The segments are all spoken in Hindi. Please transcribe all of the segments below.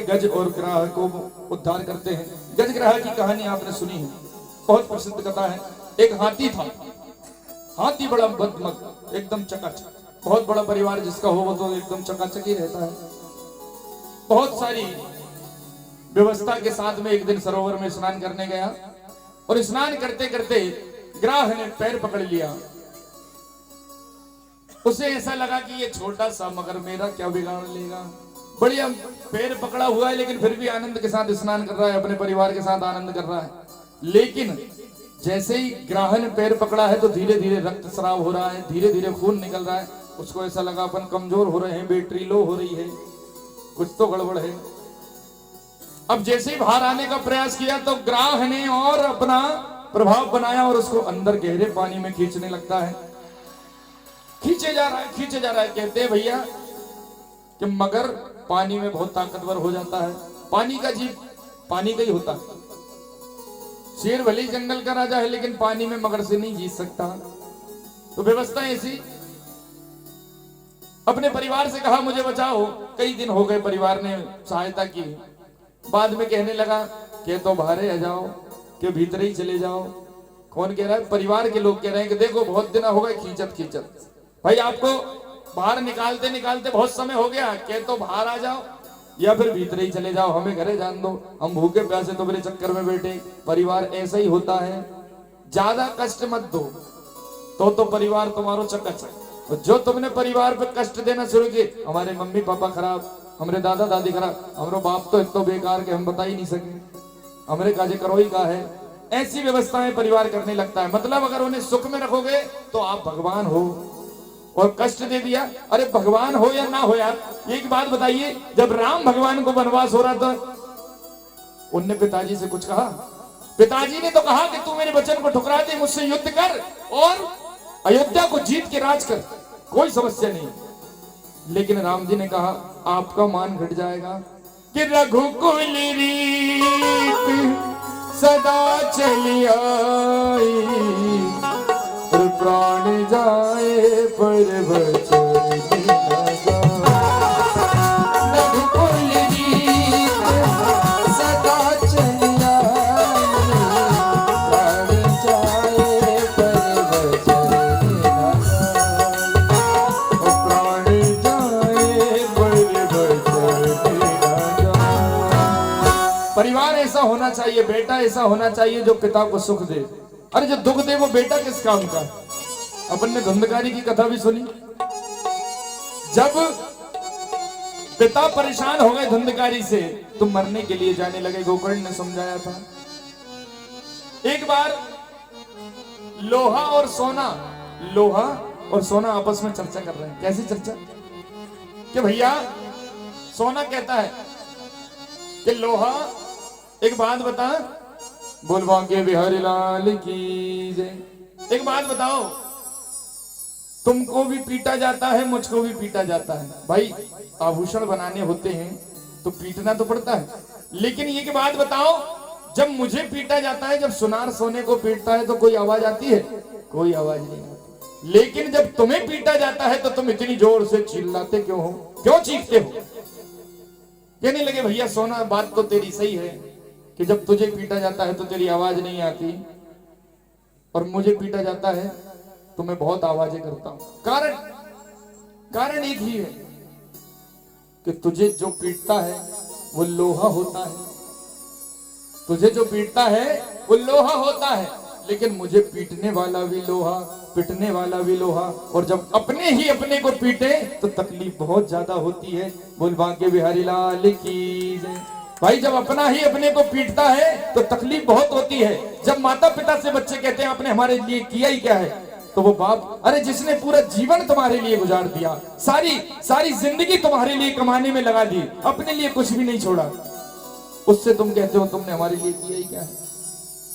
गज और ग्राह को उद्धार करते हैं। गज ग्राह की कहानी आपने सुनी है, बहुत प्रसिद्ध कथा है। एक हाथी था, हाथी बड़ा बदमग, एकदम चकाचक, बहुत बड़ा परिवार जिसका हो वो तो एकदम चकाचक ही रहता है। बहुत सारी व्यवस्था के साथ में एक दिन सरोवर में स्नान करने गया और स्नान करते करते ग्राह ने पैर पकड़ लिया। उसे ऐसा लगा कि ये छोटा सा मगर मेरा क्या बिगाड़ लेगा। बढ़िया पैर पकड़ा हुआ है लेकिन फिर भी आनंद के साथ स्नान कर रहा है, अपने परिवार के साथ आनंद कर रहा है। लेकिन जैसे ही ग्राह ने पैर पकड़ा है तो धीरे धीरे रक्तस्राव हो रहा है, धीरे धीरे खून निकल रहा है। उसको ऐसा लगा अपन कमजोर हो रहे हैं, बैटरी लो हो रही है, कुछ तो गड़बड़ है। अब जैसे ही बाहर आने का प्रयास किया तो ग्राह ने और अपना प्रभाव बनाया और उसको अंदर गहरे पानी में खींचने लगता है। खींचे जा रहा है, खींचे जा रहा है। कहते हैं भैया कि मगर पानी में बहुत ताकतवर हो जाता है। पानी का जीव पानी का ही होता है। शेर भले ही जंगल का राजा है लेकिन पानी में मगर से नहीं जीत सकता। तो व्यवस्था ऐसी। अपने परिवार से कहा मुझे बचाओ। कई दिन हो गए परिवार ने सहायता की। बाद में कहने लगा कि तो बाहर आ जाओ, कि भीतर ही चले जाओ। कौन कह रहा है? परिवार के लोग कह रहे हैं कि देखो बहुत दिन हो गए खींचत खींचत, भाई आपको बाहर निकालते निकालते बहुत समय हो गया, कह तो बाहर आ जाओ या फिर भीतर ही चले जाओ, हमें घरे जान दो, हम भूखे प्यासे तो मेरे चक्कर में बैठे। परिवार ऐसा ही होता है, ज्यादा कष्ट मत दो तो परिवार तुम्हारो चकाचक। जो तुमने परिवार पे कष्ट देना शुरू किए, हमारे मम्मी पापा खराब, हमारे दादा दादी खराब, हमारे बाप तो इतना बेकार के हम बता ही नहीं सके, हमारे काजे करोई का है। ऐसी व्यवस्थाएं परिवार करने लगता है। मतलब अगर उन्हें सुख में रखोगे तो आप भगवान हो, और कष्ट दे दिया, अरे भगवान हो या ना हो यार। एक बात बताइए, जब राम भगवान को वनवास हो रहा था उनने पिताजी से कुछ कहा? पिताजी ने तो कहा कि तू मेरे वचन को ठुकरा दे, मुझसे युद्ध कर और अयोध्या को जीत के राज कर, कोई समस्या नहीं। लेकिन राम जी ने कहा आपका मान घट जाएगा कि रघुकुल रीत सदा चली आई, प्राण जाए पर वचन न जाए। रघुकुल रीत सदा चली आई, प्राण जाए पर वचन न जाए। प्राण जाए पर वचन न जाए। परिवार ऐसा होना चाहिए, बेटा ऐसा होना चाहिए जो पिता को सुख दे। अरे जो दुख दे वो बेटा किस काम का। अपन ने धुंधकारी की कथा भी सुनी। जब पिता परेशान हो गए धुंधकारी से तो मरने के लिए जाने लगे। गोकर्ण ने समझाया था। एक बार लोहा और सोना आपस में चर्चा कर रहे हैं। कैसी चर्चा? कि भैया सोना कहता है कि लोहा एक बात बता, बोलवा के बिहारी लाल की जय। एक बात बताओ, तुमको भी पीटा जाता है, मुझको भी पीटा जाता है। भाई आभूषण बनाने होते हैं तो पीटना तो पड़ता है, लेकिन ये की बात बताओ, जब मुझे पीटा जाता है, जब सुनार सोने को पीटता है तो कोई आवाज आती है? कोई आवाज नहीं आती। लेकिन जब तुम्हें पीटा जाता है तो तुम इतनी जोर से चिल्लाते क्यों हो, क्यों चीखते हो? कहने लगे भैया सोना बात तो तेरी सही है कि जब तुझे पीटा जाता है तो तेरी आवाज नहीं आती, और मुझे पीटा जाता है तो मैं बहुत आवाजें करता हूं। कारण एक ही है कि तुझे जो पीटता है वो लोहा होता है। तुझे जो पीटता है वो लोहा होता है, लेकिन मुझे पीटने वाला भी लोहा, पिटने वाला भी लोहा। और जब अपने ही अपने को पीटे तो तकलीफ बहुत ज्यादा होती है। बोल बांके बिहारी लाल की जय। भाई जब अपना ही अपने को पीटता है तो तकलीफ बहुत होती है। जब माता पिता से बच्चे कहते हैं आपने हमारे लिए किया ही क्या है, तो वो बाप, अरे जिसने पूरा जीवन तुम्हारे लिए गुजार दिया, सारी जिंदगी तुम्हारे लिए कमाने में लगा दी, अपने लिए कुछ भी नहीं छोड़ा, उससे तुम कहते हो तुमने हमारे लिए किया ही क्या है।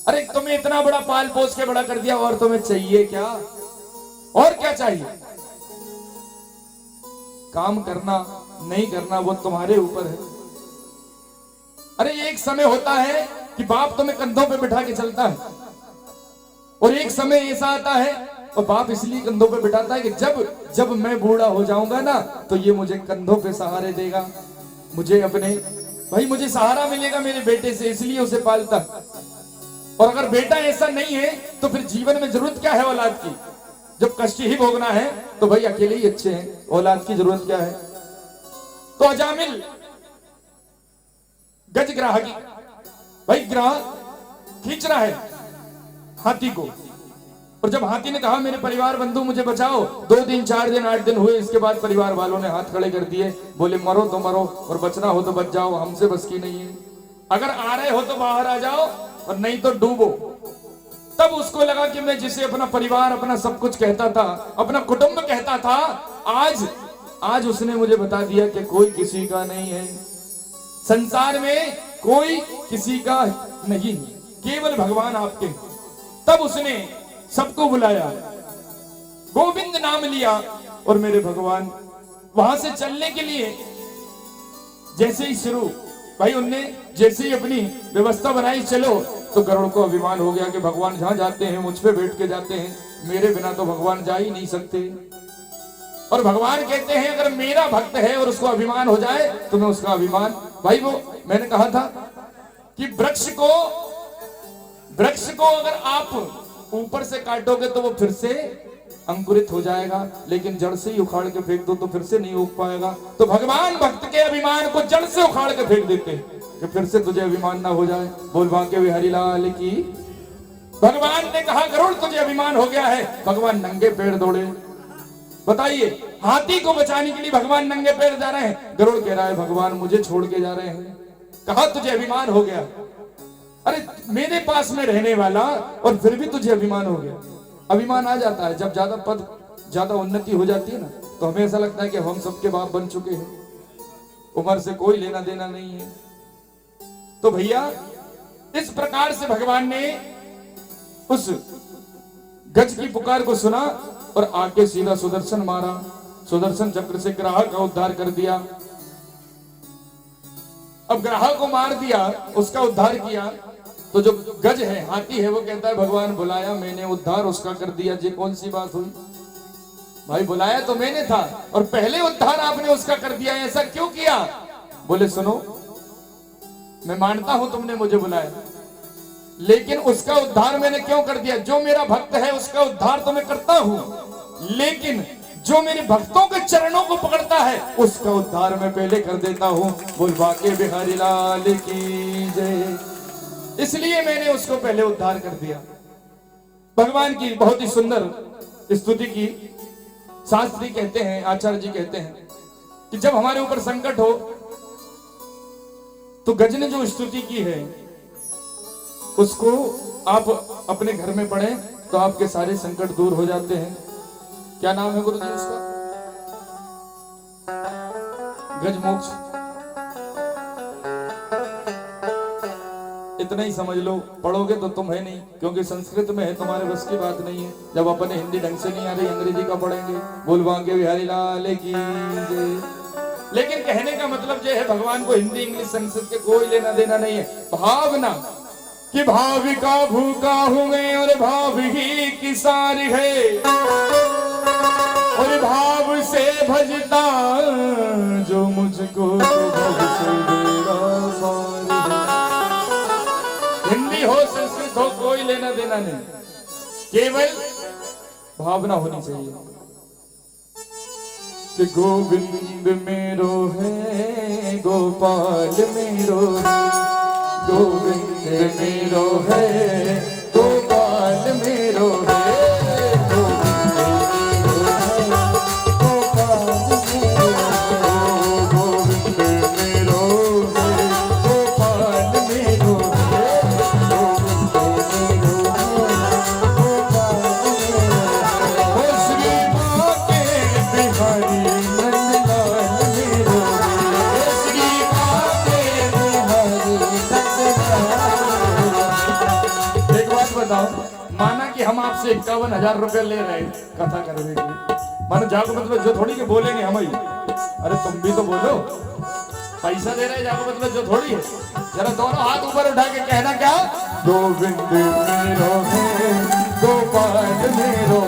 अरे तुम्हें इतना बड़ा पाल पोस के बड़ा कर दिया, और तुम्हें चाहिए क्या? और क्या चाहिए? काम करना नहीं करना वो तुम्हारे ऊपर है। अरे एक समय होता है कि बाप तुम्हें कंधों पे बिठा के चलता है, और एक समय ऐसा आता है और बाप इसलिए कंधों पे बिठाता है कि जब मैं बूढ़ा हो जाऊंगा ना तो ये मुझे कंधों पे सहारे देगा, मुझे अपने भाई मुझे सहारा मिलेगा मेरे बेटे से, इसलिए उसे पालता। और अगर बेटा ऐसा नहीं है तो फिर जीवन में जरूरत क्या है औलाद की? जब कष्ट ही भोगना है तो भाई अकेले ही अच्छे हैं, औलाद की जरूरत क्या है? तो अजामिल गजग्राह की भाई ग्राह खींच रहा है हाथी को, और जब हाथी ने कहा मेरे परिवार बंधु मुझे बचाओ, 2 दिन 4 दिन 8 दिन हुए, इसके बाद परिवार वालों ने हाथ खड़े कर दिए, बोले मरो तो मरो और बचना हो तो बच जाओ, हमसे बस की नहीं है, अगर आ रहे हो तो बाहर आ जाओ और नहीं तो डूबो। तब उसको लगा कि मैं जिसे अपना परिवार अपना सब कुछ कहता था, अपना कुटुंब कहता था, आज उसने मुझे बता दिया कि कोई किसी का नहीं है, संसार में कोई किसी का नहीं, केवल भगवान आपके। तब उसने सबको बुलाया, गोविंद नाम लिया, और मेरे भगवान वहां से चलने के लिए जैसे ही शुरू भाई उनने जैसे ही अपनी व्यवस्था बनाई चलो, तो गरुड़ को अभिमान हो गया कि भगवान जहां जाते हैं मुझ पे बैठ के जाते हैं, मेरे बिना तो भगवान जा ही नहीं सकते। और भगवान कहते हैं अगर मेरा भक्त है और उसको अभिमान हो जाए तो मैं उसका अभिमान, भाई वो मैंने कहा था कि वृक्ष को अगर आप ऊपर से काटोगे तो वो फिर से अंकुरित हो जाएगा, लेकिन जड़ से ही उखाड़ के फेंक दो तो फिर से नहीं उग पाएगा। तो भगवान भक्त के अभिमान को जड़ से उखाड़ के फेंक देते हैं कि फिर से तुझे अभिमान ना हो जाए। बोल बांके बिहारी लाल की। भगवान ने कहा गरुड़ तुझे अभिमान हो गया है, भगवान नंगे पैर दौड़े। बताइए, हाथी को बचाने के लिए भगवान नंगे पैर जा रहे हैं, गरुड़ कह रहा है भगवान मुझे छोड़ के जा रहे हैं। कहा तुझे अभिमान हो गया, अरे मेरे पास में रहने वाला और फिर भी तुझे अभिमान हो गया। अभिमान आ जाता है जब ज्यादा पद ज्यादा उन्नति हो जाती है ना, तो हमें ऐसा लगता है कि हम सबके बाप बन चुके हैं, उम्र से कोई लेना देना नहीं है। तो भैया इस प्रकार से भगवान ने उस गज की पुकार को सुना और आके सीधा सुदर्शन मारा, सुदर्शन चक्र से ग्राह का उद्धार कर दिया। अब ग्राह को मार दिया, उसका उद्धार किया, तो जो गज है हाथी है वो कहता है भगवान बुलाया मैंने, उद्धार उसका कर दिया, ये कौन सी बात हुई? भाई बुलाया तो मैंने था और पहले उद्धार आपने उसका कर दिया, ऐसा क्यों किया? बोले सुनो, मैं मानता हूं तुमने मुझे बुलाया, लेकिन उसका उद्धार मैंने क्यों कर दिया? जो मेरा भक्त है उसका उद्धार तो मैं करता हूं, लेकिन जो मेरे भक्तों के चरणों को पकड़ता है उसका उद्धार मैं पहले कर देता हूं। बोल बांके बिहारी लाल की जय। इसलिए मैंने उसको पहले उद्धार कर दिया। भगवान की बहुत ही सुंदर स्तुति की। शास्त्री कहते हैं, आचार्य जी कहते हैं कि जब हमारे ऊपर संकट हो तो गज ने जो स्तुति की है उसको आप अपने घर में पढ़ें तो आपके सारे संकट दूर हो जाते हैं। क्या नाम है गुरु जी उसका? गज मोक्ष। इतना ही समझ लो, पढ़ोगे तो तुम है नहीं, क्योंकि संस्कृत में है, तुम्हारे बस की बात नहीं है। जब अपने हिंदी ढंग से नहीं आ रही, अंग्रेजी का पढ़ेंगे। बोल बांके बिहारी लाल की जय। लेकिन कहने का मतलब यह है भगवान को हिंदी इंग्लिश संस्कृत के कोई लेना देना नहीं है। भावना कि भाविका भूखा हूं मैं और भाव ही की सारी है, और भाव से भजता जो मुझको तो भव से देगा पार है। हिंदी हो संस्कृत हो कोई लेना देना नहीं, केवल भावना होनी चाहिए कि गोविंद मेरो है, गोपाल मेरो है, गोविंद मेरो है, गोपाल मेरो है, माना कि हम आपसे 51,000 रुपए ले रहे हैं कथा करने के, मानो जाको मतलब जो थोड़ी के बोलेंगे हम ही, अरे तुम भी तो बोलो, पैसा दे रहे जाको मतलब जो थोड़ी है। जरा दोनों हाथ ऊपर उठा के कहना क्या? गोविंद मेरो है, गोपाल मेरो